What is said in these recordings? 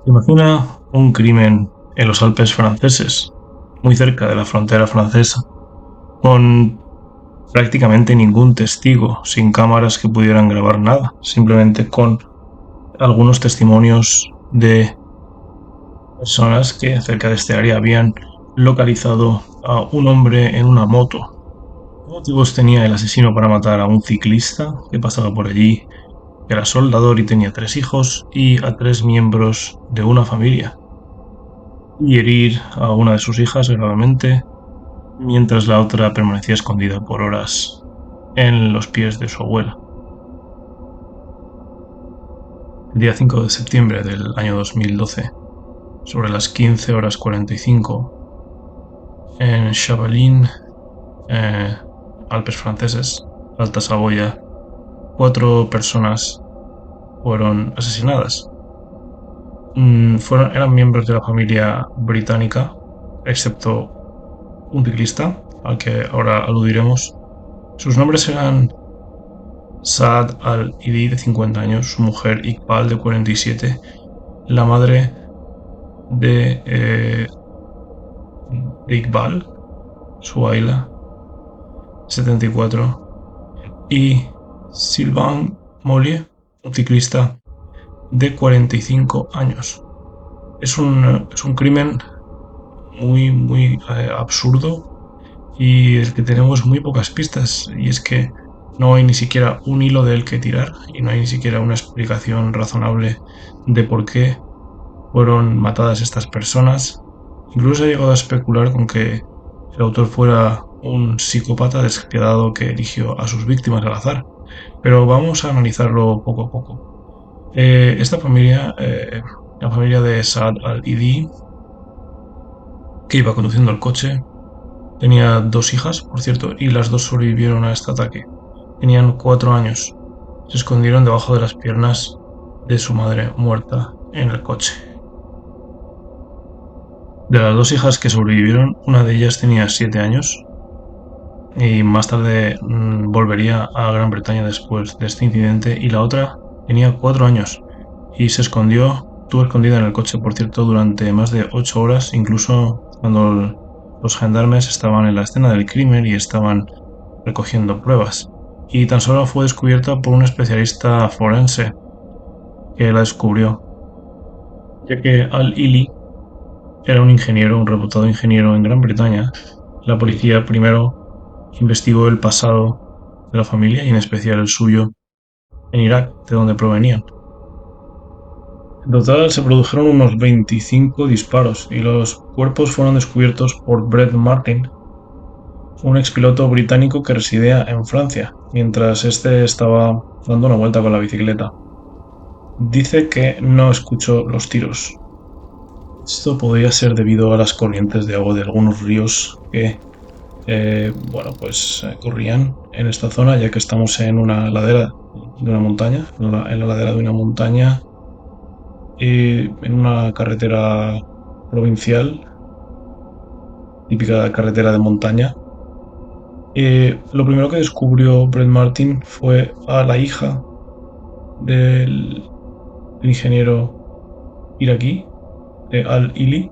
Se imagina un crimen en los Alpes franceses, muy cerca de la frontera francesa, con prácticamente ningún testigo, sin cámaras que pudieran grabar nada, simplemente con algunos testimonios de personas que cerca de este área habían localizado a un hombre en una moto. ¿Qué motivos tenía el asesino para matar a un ciclista que pasaba por allí, que era soldador y tenía 3 hijos, y a 3 miembros de una familia? Y herir a una de sus hijas gravemente, mientras la otra permanecía escondida por horas en los pies de su abuela. El día 5 de septiembre del año 2012, sobre las 15:45, en Chavalin, Alpes franceses, Alta Saboya, 4 personas fueron asesinadas. Eran miembros de la familia británica, excepto un ciclista, al que ahora aludiremos. Sus nombres eran Saad al-Idi, de 50 años, su mujer Iqbal, de 47, la madre de Iqbal, Suhaila, 74, y Sylvain Mollier, un ciclista de 45 años. Es un crimen muy absurdo, y el que tenemos muy pocas pistas, y es que no hay ni siquiera un hilo del que tirar y no hay ni siquiera una explicación razonable de por qué fueron matadas estas personas. Incluso se ha llegado a especular con que el autor fuera un psicópata despiadado que eligió a sus víctimas al azar, pero vamos a analizarlo poco a poco. Esta familia, la familia de Saad al-Idi, que iba conduciendo el coche, tenía 2 hijas, por cierto, y las dos sobrevivieron a este ataque. Tenían 4 años. Se escondieron debajo de las piernas de su madre muerta en el coche. De las 2 hijas que sobrevivieron, una de ellas tenía 7 años y más tarde volvería a Gran Bretaña después de este incidente, y la otra tenía 4 años y estuvo escondida en el coche, por cierto, durante más de 8 horas, incluso cuando los gendarmes estaban en la escena del crimen y estaban recogiendo pruebas. Y tan solo fue descubierta por un especialista forense que la descubrió, ya que Al-Ili era un reputado ingeniero en Gran Bretaña. La policía primero investigó el pasado de la familia, y en especial el suyo, en Irak, de donde provenían. En total se produjeron unos 25 disparos, y los cuerpos fueron descubiertos por Brett Martin, un expiloto británico que residía en Francia, mientras este estaba dando una vuelta con la bicicleta. Dice que no escuchó los tiros. Esto podría ser debido a las corrientes de agua de algunos ríos que corrían en esta zona, ya que estamos en una ladera de una montaña, en la ladera de una montaña, en una carretera provincial, típica carretera de montaña. Lo primero que descubrió Brett Martin fue a la hija del ingeniero iraquí, de Al-Ili,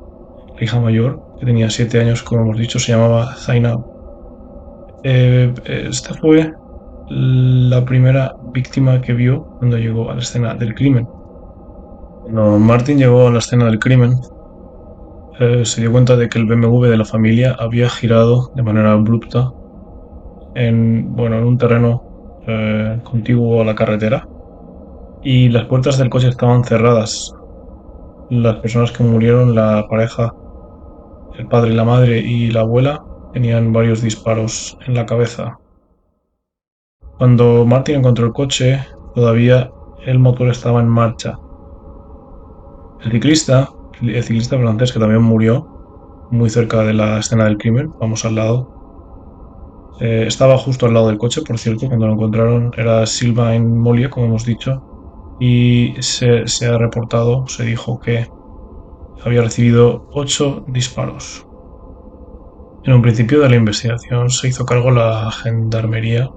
la hija mayor, que tenía 7 años, como hemos dicho, se llamaba Zainab. Esta fue la primera víctima que vio cuando llegó a la escena del crimen. Cuando Martin llegó a la escena del crimen, se dio cuenta de que el BMW de la familia había girado de manera abrupta en un terreno contiguo a la carretera, y las puertas del coche estaban cerradas. Las personas que murieron, la pareja, el padre y la madre y la abuela, tenían varios disparos en la cabeza. Cuando Martin encontró el coche, todavía el motor estaba en marcha. El ciclista francés, que también murió muy cerca de la escena del crimen, vamos al lado, estaba justo al lado del coche, por cierto, cuando lo encontraron. Era Sylvain Mollier, como hemos dicho, y se dijo que había recibido 8 disparos. En un principio de la investigación se hizo cargo la gendarmería,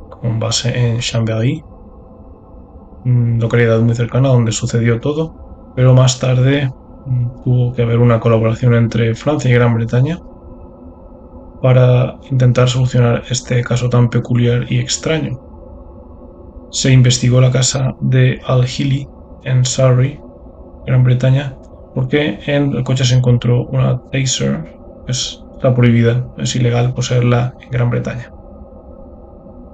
con base en Chambéry, localidad muy cercana a donde sucedió todo, pero más tarde tuvo que haber una colaboración entre Francia y Gran Bretaña para intentar solucionar este caso tan peculiar y extraño. Se investigó la casa de Al-Hili en Surrey, Gran Bretaña, porque en el coche se encontró una taser, que está prohibida, es ilegal poseerla en Gran Bretaña.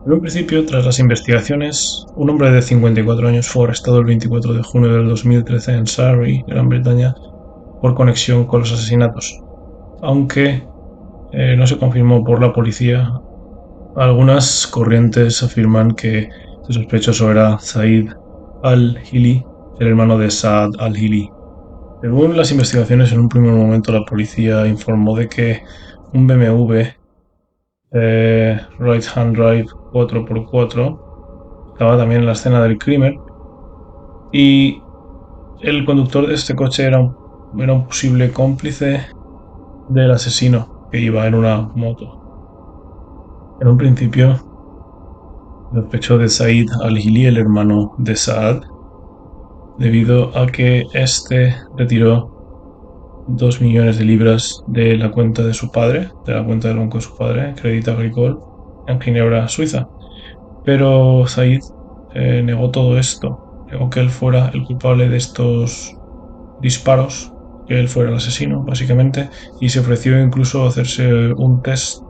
En un principio, tras las investigaciones, un hombre de 54 años fue arrestado el 24 de junio del 2013 en Surrey, Gran Bretaña, por conexión con los asesinatos, aunque no se confirmó por la policía. Algunas corrientes afirman que el sospechoso era Said al-Hili, el hermano de Saad al-Hili. Según las investigaciones, en un primer momento la policía informó de que un BMW Right Hand Drive 4x4 estaba también en la escena del crimen y el conductor de este coche era un posible cómplice del asesino que iba en una moto. En un principio sospechó de Said al-Hili, el hermano de Saad, debido a que este retiró 2 millones de libras de la cuenta de su padre, de la cuenta del banco de su padre, Crédit Agricole, en Ginebra, Suiza. Pero Said negó todo esto, negó que él fuera el culpable de estos disparos, que él fuera el asesino, básicamente, y se ofreció incluso a hacerse un test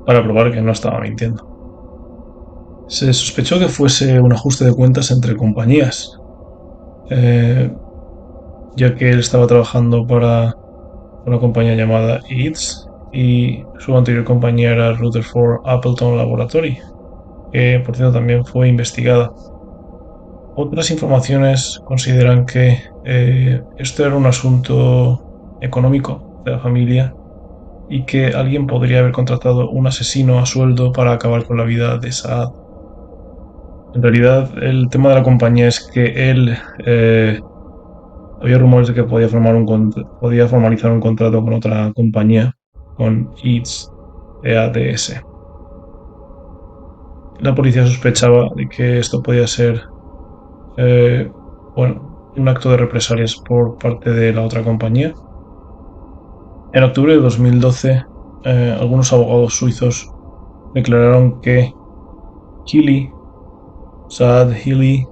para probar que no estaba mintiendo. Se sospechó que fuese un ajuste de cuentas entre compañías, eh, ya que él estaba trabajando para una compañía llamada Eads y su anterior compañía era Rutherford Appleton Laboratory, que por cierto también fue investigada. Otras informaciones consideran que esto era un asunto económico de la familia y que alguien podría haber contratado un asesino a sueldo para acabar con la vida de Saad. En realidad, el tema de la compañía es que él había rumores de que podía formalizar un contrato con otra compañía, con EADS. La policía sospechaba de que esto podía ser eh, un acto de represalias por parte de la otra compañía. En octubre de 2012, algunos abogados suizos declararon que Healy, Saad Healy,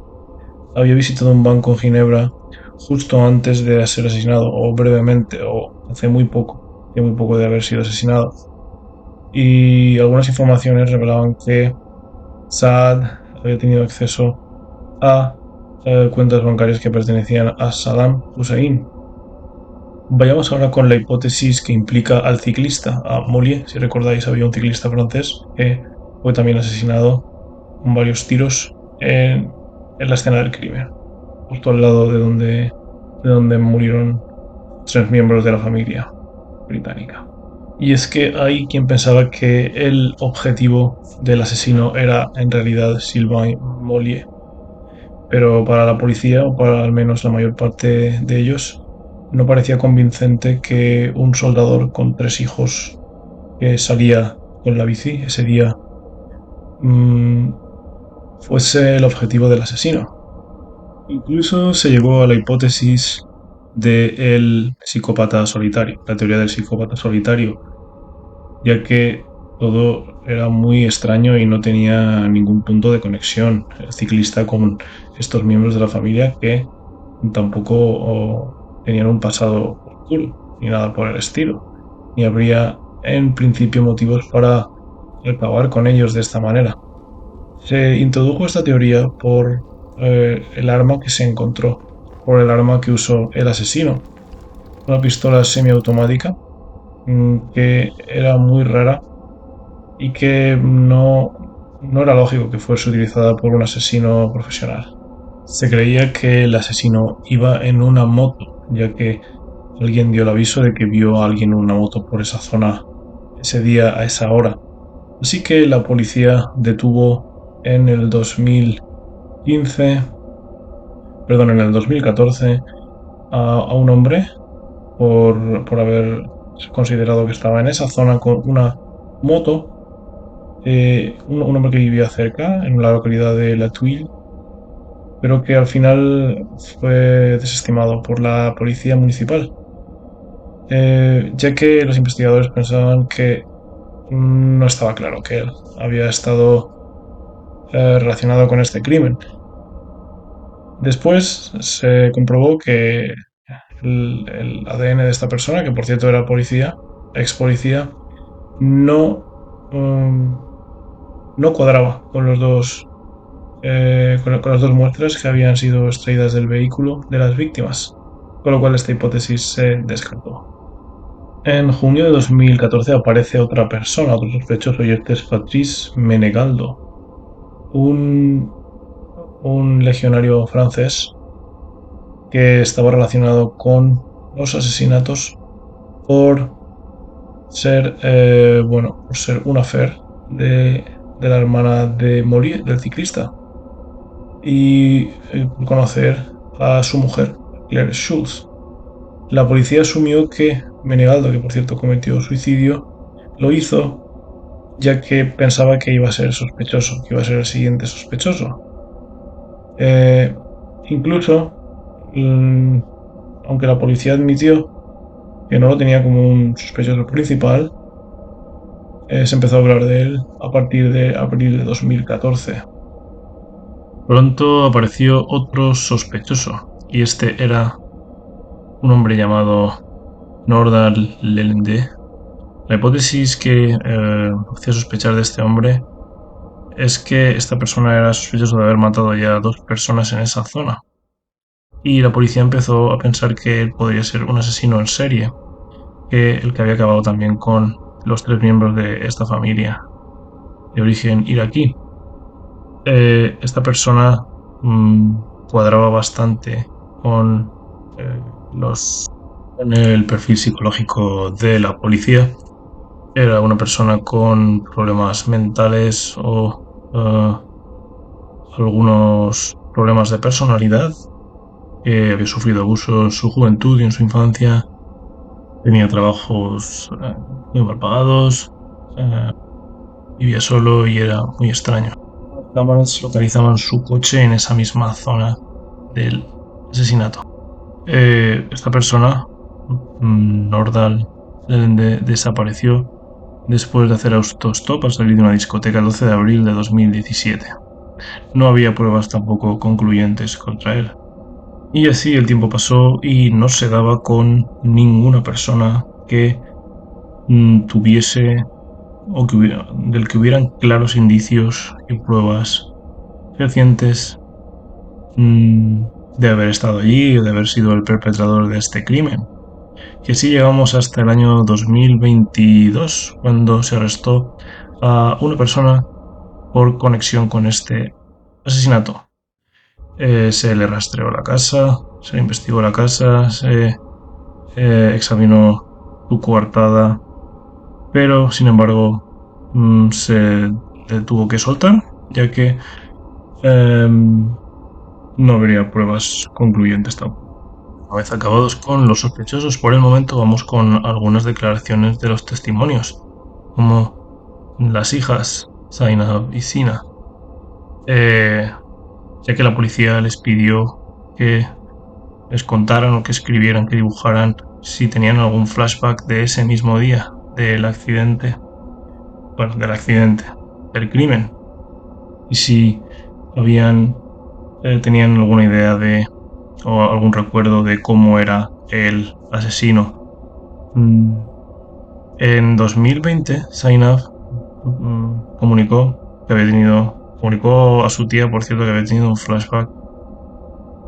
había visitado un banco en Ginebra justo antes de ser asesinado, o brevemente, o hace muy poco de haber sido asesinado. Y algunas informaciones revelaban que Saad había tenido acceso a cuentas bancarias que pertenecían a Saddam Hussein. Vayamos ahora con la hipótesis que implica al ciclista, a Mollier. Si recordáis, había un ciclista francés que fue también asesinado con varios tiros en la escena del crimen, justo al lado de donde murieron 3 miembros de la familia británica. Y es que hay quien pensaba que el objetivo del asesino era en realidad Sylvain Mollier, pero para la policía, o para al menos la mayor parte de ellos, no parecía convincente que un soldador con 3 hijos que salía con la bici ese día fuese el objetivo del asesino. Incluso se llegó a la hipótesis del psicópata solitario, la teoría del psicópata solitario, ya que todo era muy extraño y no tenía ningún punto de conexión el ciclista con estos miembros de la familia que tampoco tenían un pasado oscuro ni nada por el estilo, ni habría en principio motivos para acabar con ellos de esta manera. Se introdujo esta teoría por el arma que se encontró, por el arma que usó el asesino, una pistola semiautomática que era muy rara y que no era lógico que fuese utilizada por un asesino profesional. Se creía que el asesino iba en una moto, ya que alguien dio el aviso de que vio a alguien en una moto por esa zona ese día a esa hora. Así que la policía detuvo en el 2014 a un hombre por haber considerado que estaba en esa zona con una moto, un hombre que vivía cerca, en la localidad de La Tuile, pero que al final fue desestimado por la policía municipal, ya que los investigadores pensaban que no estaba claro que él había estado relacionado con este crimen. Después se comprobó que el ADN de esta persona, que por cierto era policía, ex policía, no, no cuadraba con los dos, con las dos muestras que habían sido extraídas del vehículo de las víctimas, con lo cual esta hipótesis se descartó. En junio de 2014 aparece otra persona, otro sospechoso, y este es Patrice Menegaldo, un, un legionario francés que estaba relacionado con los asesinatos por ser, por ser un affair de la hermana de Maurice, del ciclista, y por conocer a su mujer, Claire Schultz. La policía asumió que Menegaldo, que por cierto cometió suicidio, lo hizo ya que pensaba que iba a ser sospechoso, que iba a ser el siguiente sospechoso. Eh, incluso, mm, aunque la policía admitió que no lo tenía como un sospechoso principal, se empezó a hablar de él a partir de abril de 2014. Pronto apareció otro sospechoso, y este era un hombre llamado Nordal Lelende. La hipótesis que hacía sospechar de este hombre es que esta persona era sospechoso de haber matado ya a dos personas en esa zona. Y la policía empezó a pensar que él podría ser un asesino en serie, que el que había acabado también con los tres miembros de esta familia de origen iraquí. Esta persona cuadraba bastante con, eh, con el perfil psicológico de la policía. Era una persona con problemas mentales o algunos problemas de personalidad, que había sufrido abuso en su juventud y en su infancia, tenía trabajos muy mal pagados, eh, vivía solo y era muy extraño. Las cámaras localizaban su coche en esa misma zona del asesinato. Esta persona, Nordal, desapareció después de hacer autostop al salir de una discoteca el 12 de abril de 2017. No había pruebas tampoco concluyentes contra él. Y así el tiempo pasó y no se daba con ninguna persona que tuviese o del que hubieran claros indicios y pruebas recientes de haber estado allí o de haber sido el perpetrador de este crimen. Y así llegamos hasta el año 2022, cuando se arrestó a una persona por conexión con este asesinato. Se le rastreó la casa, se le investigó la casa, se examinó su coartada, pero sin embargo se le tuvo que soltar, ya que no habría pruebas concluyentes tampoco. Una vez acabados con los sospechosos, por el momento vamos con algunas declaraciones de los testimonios, como las hijas Zainab y Sina, ya que la policía les pidió que les contaran o que escribieran, que dibujaran si tenían algún flashback de ese mismo día, del accidente, del crimen, y si tenían alguna idea de o algún recuerdo de cómo era el asesino. En 2020, Zainab comunicó a su tía, por cierto, que había tenido un flashback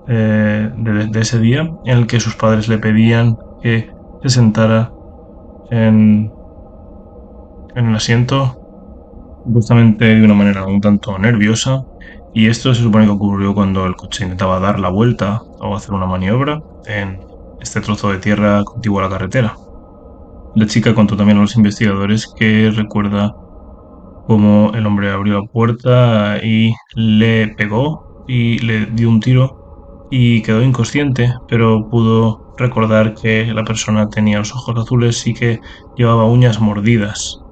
de ese día en el que sus padres le pedían que se sentara en, en el asiento, justamente de una manera un tanto nerviosa, y esto se supone que ocurrió cuando el coche intentaba dar la vuelta o hacer una maniobra en este trozo de tierra contiguo a la carretera. La chica contó también a los investigadores que recuerda cómo el hombre abrió la puerta y le pegó y le dio un tiro y quedó inconsciente, pero pudo recordar que la persona tenía los ojos azules y que llevaba uñas mordidas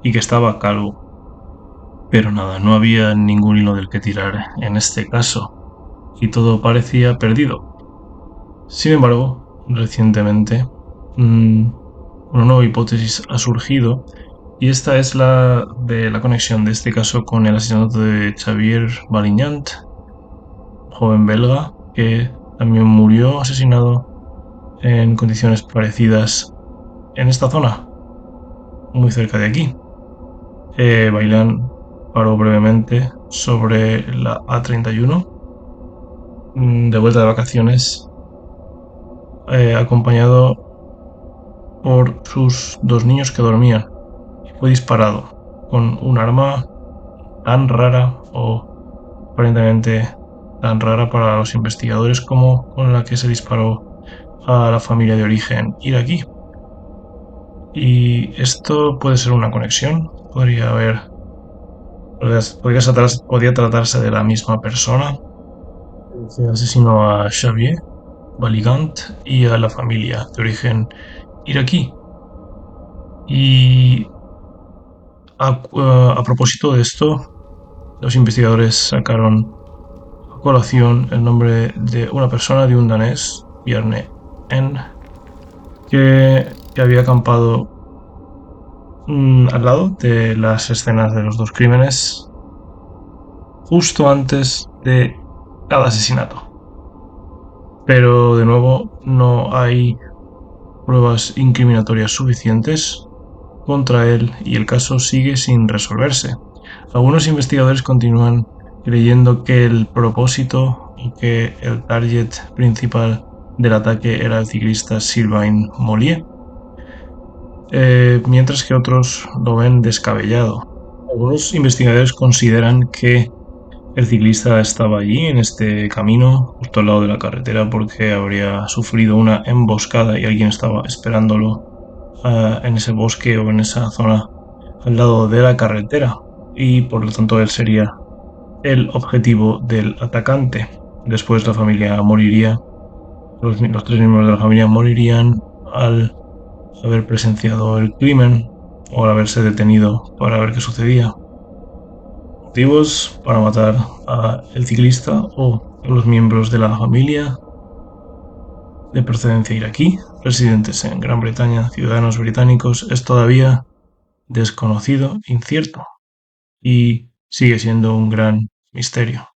y que estaba calvo. Pero nada, no había ningún hilo del que tirar en este caso. y todo parecía perdido. Sin embargo, recientemente una nueva hipótesis ha surgido y esta es la de la conexión de este caso con el asesinato de Xavier Balinyant, joven belga que también murió asesinado en condiciones parecidas en esta zona, muy cerca de aquí. Bailan paró brevemente sobre la A31 de vuelta de vacaciones, acompañado por sus dos niños que dormían. Fue disparado con un arma tan rara o aparentemente tan rara para los investigadores como con la que se disparó a la familia de origen iraquí. Y esto puede ser una conexión, podría tratarse de la misma persona que asesinó a Xavier Baligant y a la familia de origen iraquí. Y a propósito de esto, los investigadores sacaron a colación el nombre de una persona, de un danés, Bjarne N, que había acampado al lado de las escenas de los dos crímenes justo antes de cada asesinato. Pero de nuevo no hay pruebas incriminatorias suficientes contra él y el caso sigue sin resolverse. Algunos investigadores continúan creyendo que el propósito y que el target principal del ataque era el ciclista Sylvain Mollier, mientras que otros lo ven descabellado. Algunos investigadores consideran que el ciclista estaba allí en este camino, justo al lado de la carretera, porque habría sufrido una emboscada y alguien estaba esperándolo en ese bosque o en esa zona al lado de la carretera, y por lo tanto él sería el objetivo del atacante. Después la familia moriría, los tres miembros de la familia morirían al haber presenciado el crimen o al haberse detenido para ver qué sucedía. Motivos para matar al ciclista o a los miembros de la familia de procedencia iraquí, residentes en Gran Bretaña, ciudadanos británicos, es todavía desconocido, incierto, y sigue siendo un gran misterio.